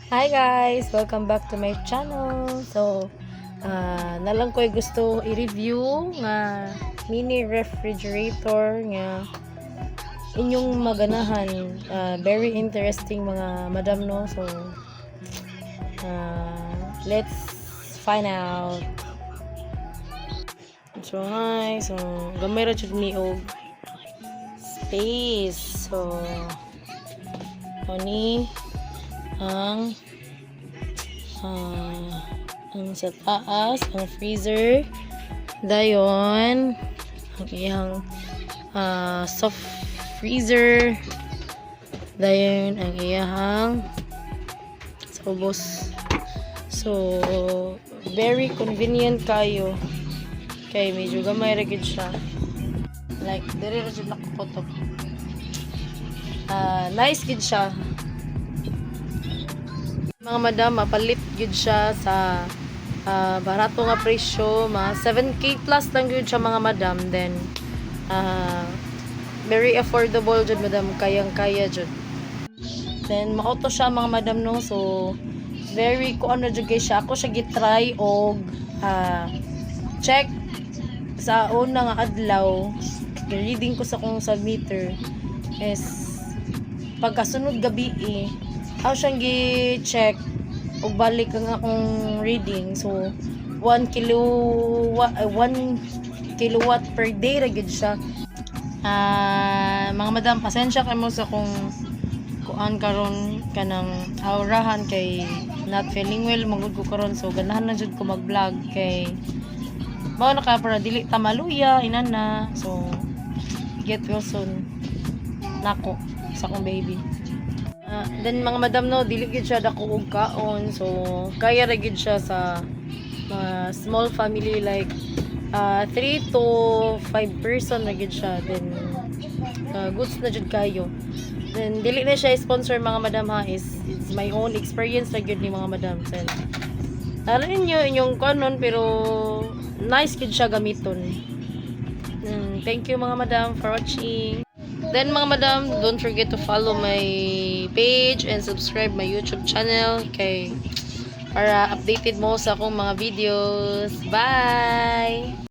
Hi guys! Welcome back to my channel. So, nalang ko'y gusto i-review nga mini refrigerator nga inyong maganahan. Very interesting mga madam, no? So, let's find out. So, hi. So, gamay ra jud ni og space. So, ni ang sa taas ang freezer dayon ang iyang soft freezer dayon ang iyang sa ubos. So very convenient kayo kay medyo gamay ra gid siya, like diri ra jud nakaputok. Nice gid siya mga madam, mapalit gud siya sa barato nga presyo, mga 7K plus lang gud siya mga madam. Then very affordable jud madam, kayang-kaya jud. Then maauto siya mga madam, no? So very ko ano jud siya. Ako siya gitry og check sa una nga adlaw. Reading ko sa kung sa meter is pagkasunod gabi ako siyang gi-check ug balik ang akong reading. So 1 kilowatt per day ra gid siya. Mga madam, pasensya kay mo sa kung kuan karon kanang aurahan kay not feeling well magud ko karon. So ganahan na jud ko mag-vlog kay mao na ka para dili ta maluya inana. So get well soon nako sa akong baby. Then mga madam, no, dili gid siya dako og kaon. So kaya ra gid siya sa small family like 3 to 5 person na gid siya. Then goods na jud kayo. Then dili na siya sponsor mga madam, ha, it's my own experience ra gyud ni mga madam. Then alam niyo inyong kanon pero nice gid siya gamiton. Thank you mga madam for watching. Then mga madam, don't forget to follow my page and subscribe my YouTube channel kay para updated mo sa akong mga videos. Bye!